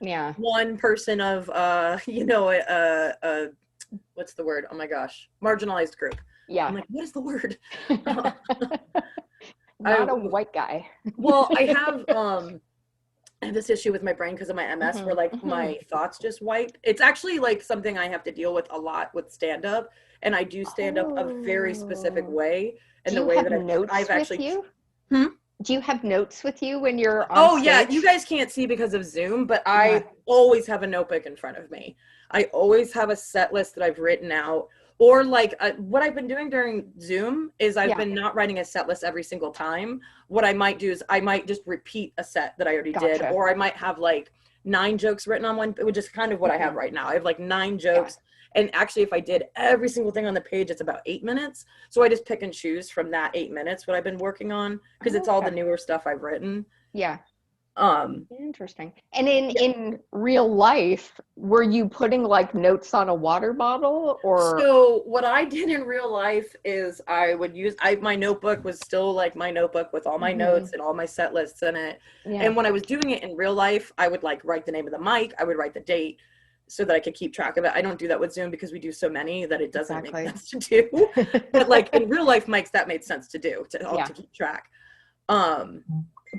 Yeah. one person of what's the word? Oh my gosh, marginalized group. Yeah. I'm like, what is the word? Not a white guy. Well, I have this issue with my brain because of my MS where like Mm-hmm. my thoughts just wipe. It's actually like something I have to deal with a lot with stand up, and I do stand up a very specific Oh. way, and Do the you way have that I've notes with actually you? Hmm? Do you have notes with you when you're on Oh yeah, stage? you guys can't see because of Zoom, but Yeah. I always have a notebook in front of me. I always have a set list that I've written out. Or like what I've been doing during Zoom is I've Yeah. been not writing a set list every single time. What I might do is I might just repeat a set that I already did, Gotcha. or I might have like 9 jokes written on one, which is kind of what I have right now. I have like 9 Yeah. jokes. And actually, if I did every single thing on the page, it's about 8 minutes. So I just pick and choose from that 8 minutes what I've been working on because it's all the Okay. newer stuff I've written. Yeah. Um, Interesting. And in real life, were you putting like notes on a water bottle or? So what I did in real life is I would use my notebook was still like my notebook with all my Mhm. notes and all my set lists in it. Yeah. And when I was doing it in real life, I would like write the name of the mic, I would write the date so that I could keep track of it. I don't do that with Zoom because we do so many that it doesn't make Exactly. sense to do. But like in real life mics, that made sense to do Yeah. to keep track. Um,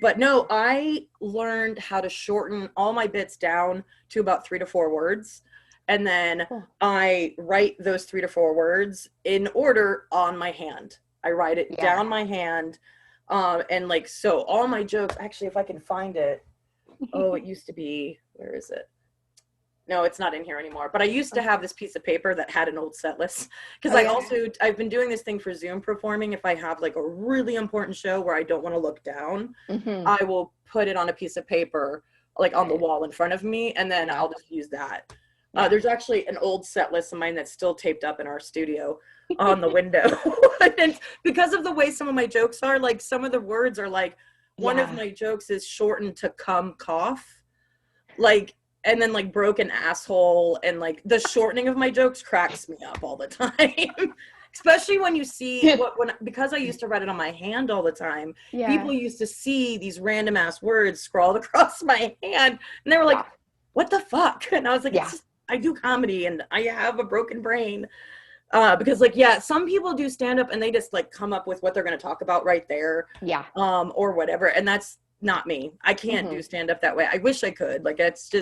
but no, I learned how to shorten all my bits down to about 3 to 4 words. And then Cool. I write those 3 to 4 words in order on my hand. I write it Yeah. down my hand. And like, so all my jokes, actually, if I can find it, oh, it used to be, where is it? No, it's not in here anymore. But I used to have this piece of paper that had an old set list because Oh, yeah. I've been doing this thing for Zoom performing. If I have like a really important show where I don't want to look down, Mhm. I will put it on a piece of paper, like on the Right. wall in front of me, and then Yeah. I'll just use that. Yeah. There's actually an old set list of mine that's still taped up in our studio on the window. And because of the way some of my jokes are, like some of the words are like, one of Yeah. my jokes is shortened to come cough. Like, and then like broken asshole, and like the shortening of my jokes cracks me up all the time. Especially when you see because I used to write it on my hand all the time, Yeah. people used to see these random ass words scrawled across my hand and they were like, Yeah. what the fuck? And I was like, it's Yeah. just, I do comedy and I have a broken brain. Because like, yeah, some people do stand up and they just like come up with what they're going to talk about right there, Yeah. or whatever. And that's not me. I can't do Mhm. stand up that way. I wish I could. Like, it's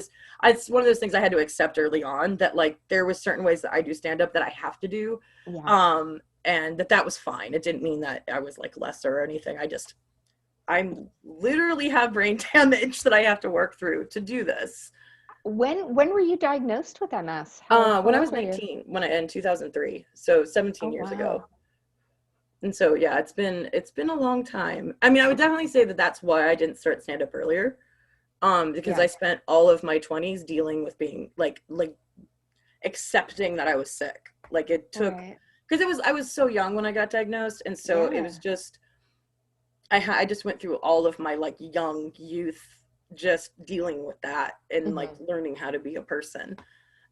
one of those things I had to accept early on, that like there was certain ways that I do stand up that I have to do. Yeah. And that was fine. It didn't mean that I was like lesser or anything. I'm literally have brain damage that I have to work through to do this. When were you diagnosed with MS? How When I old was were you? 19, in 2003, so 17 Oh, years wow. ago. And so, yeah, it's been a long time. I mean, I would definitely say that that's why I didn't start stand up earlier. Because Yeah. I spent all of my 20s dealing with being like accepting that I was sick. Like it took, Right. because I was so young when I got diagnosed, and so it Yeah. was just I just went through all of my like young youth just dealing with that and like Mhm. learning how to be a person.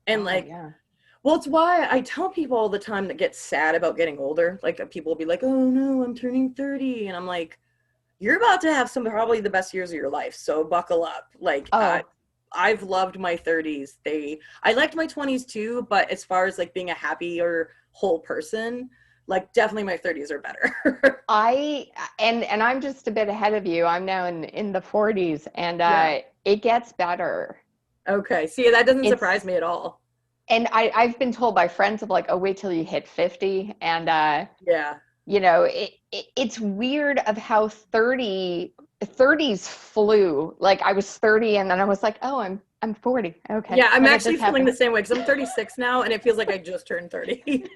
And Oh, like, yeah. well, it's why I tell people all the time that get sad about getting older. Like people will be like, "Oh no, I'm turning 30," and I'm like, "You're about to have some probably the best years of your life, so buckle up." Like Oh, I've loved my 30s. I liked my 20s too, but as far as like being a happier whole person, like definitely my 30s are better. I and I'm just a bit ahead of you. I'm now in the 40s, and Yeah. it gets better. Okay. See, that doesn't surprise It's me at all. and I've been told by friends of like, oh, wait till you hit 50, and Yeah. you know, it's weird of how 30s flew. Like I was 30, and then I was like, oh, I'm 40. Okay, Yeah, I'm how did actually this feeling happen? the same way because I'm 36 now and it feels like I just turned 30.